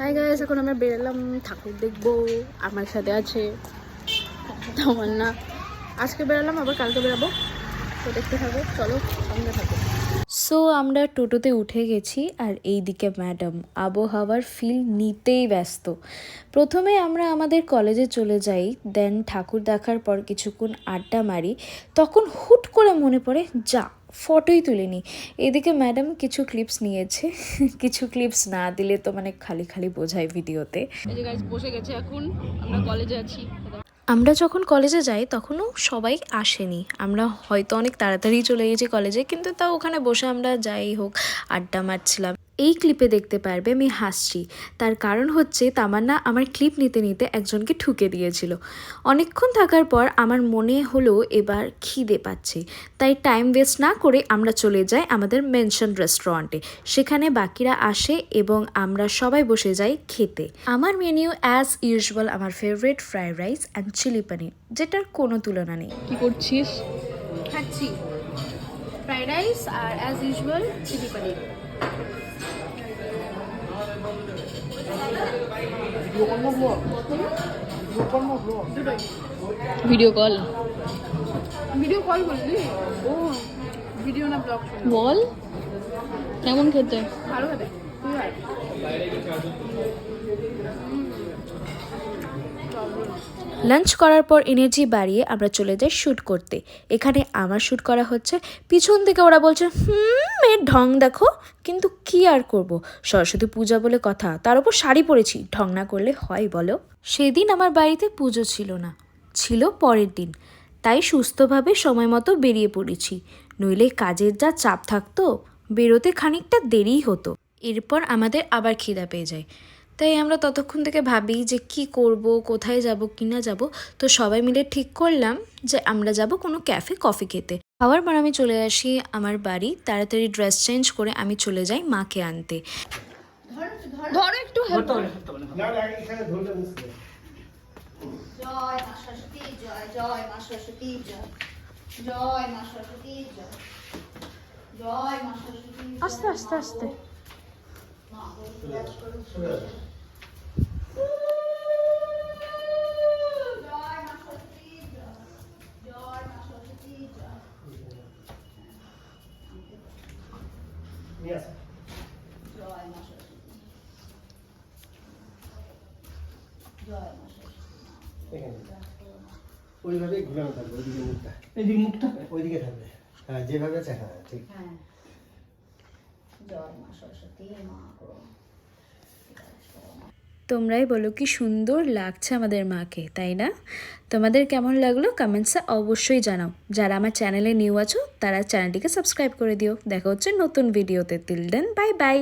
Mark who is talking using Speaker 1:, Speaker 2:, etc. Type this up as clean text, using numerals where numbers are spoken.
Speaker 1: Hi guys, এখন আমরা বেরোলাম ঠাকুর দেখবো। আমার সাথে আছে তামান্না। আজকে বেরোলাম, আবার কালকে বেরোবো, তো দেখতে থাকো, চলো সঙ্গে থাকো। সো আমরা টোটোতে উঠে গেছি আর এইদিকে ম্যাডাম আবহাওয়ার ফিল নিতেই ব্যস্ত। প্রথমে আমরা আমাদের কলেজে চলে যাই, দেন ঠাকুর দেখার পর কিছুক্ষণ আড্ডা মারি। তখন হুট করে মনে পড়ে যা ফটোই তুলিনি। এদিকে ম্যাডাম কিছু ক্লিপস নিয়েছে, কিছু ক্লিপস না দিলে তো মানে খালি খালি বোঝায় ভিডিওতে। এই যে গাইস বসে গেছে, এখন আমরা কলেজে আছি। আমরা যখন কলেজে যাই তখনও সবাই আসেনি, আমরা হয়তো অনেক তাড়াতাড়ি চলে গেছি কলেজে, কিন্তু তাও ওখানে বসে আমরা যাই হোক আড্ডা মারছিলাম। এই ক্লিপে দেখতে পারবে আমি হাসছি, তার কারণ হচ্ছে তামান্না আমার ক্লিপ নিতে নিতে একজনকে ঠুকে দিয়েছিল। অনেকক্ষণ থাকার পর আমার মনে হলো এবার খিদে পাচ্ছে, তাই টাইম ওয়েস্ট না করে আমরা চলে যাই আমাদের মেনশন রেস্টুরেন্টে। সেখানে বাকিরা আসে এবং আমরা সবাই বসে যাই খেতে। আমার মেনিউ অ্যাজ ইউজুয়াল আমার favourite fried rice and chilli paneer, যেটার কোনো তুলনা নেই।
Speaker 2: কি করছিস?
Speaker 1: খাচ্ছি ফ্রাইড রাইস আর as usual chilli paneer.
Speaker 2: Video call
Speaker 1: বললি? ও ভিডিও না ব্লগ?
Speaker 2: বল কেমন খেতে?
Speaker 1: ভালো খেতে। লাঞ্চ করার পর এনার্জি বাড়িয়ে আমরা চলে যাই শ্যুট করতে। এখানে আমার শ্যুট করা হচ্ছে, পিছন থেকে ওরা বলছে এর ঢং দেখো, কিন্তু কি আর করব, সরস্বতী পূজা বলে কথা, তার উপর শাড়ি পরেছি, ঢং না করলে হয় বলো। সেদিন আমার বাড়িতে পুজো ছিল না, ছিল পরের দিন, তাই সুস্থভাবে সময় মতো বেরিয়ে পড়েছি, নইলে কাজের যা চাপ থাকতো বেরোতে খানিকটা দেরিই হতো। এরপর আমাদের আবার খিদা পেয়ে যায়, তাই আমরা ততক্ষণ থেকে ভাবি যে কি করব, কোথায় যাব কি না যাব। তো সবাই মিলে ঠিক করলাম যে আমরা যাব কোনো ক্যাফে কফি খেতে। খাওয়ার পর আমি চলে আসি আমার বাড়ি, তাড়াতাড়ি ড্রেস চেঞ্জ করে আমি চলে যাই মাকে আনতে।
Speaker 2: ধরো একটু হেল্প করো।
Speaker 3: জয় মা সরস্বতী জয়, জয় মা সরস্বতী জয়, জয় মা সরস্বতী জয়, জয় মা সরস্বতী।
Speaker 1: আস্তে আস্তে আস্তে।
Speaker 4: ওইভাবে ঘুরানো থাকবে, ওইদিকে মুখটা, এদিকে মুখটা ওইদিকে থাকবে। হ্যাঁ, যেভাবে আছে, হ্যাঁ ঠিক।
Speaker 3: হ্যাঁ, জয় মা সরস্বতী মা গো।
Speaker 1: তোমরাই বলো কি সুন্দর লাগছে আমাদের মাকে, তাই না? তোমাদের কেমন লাগলো কমেন্টসে অবশ্যই জানাও। যারা আমার চ্যানেলে নিউ আছো তারা চ্যানেলটিকে সাবস্ক্রাইব করে দিও। দেখা হচ্ছে নতুন ভিডিওতে। Till then bye by.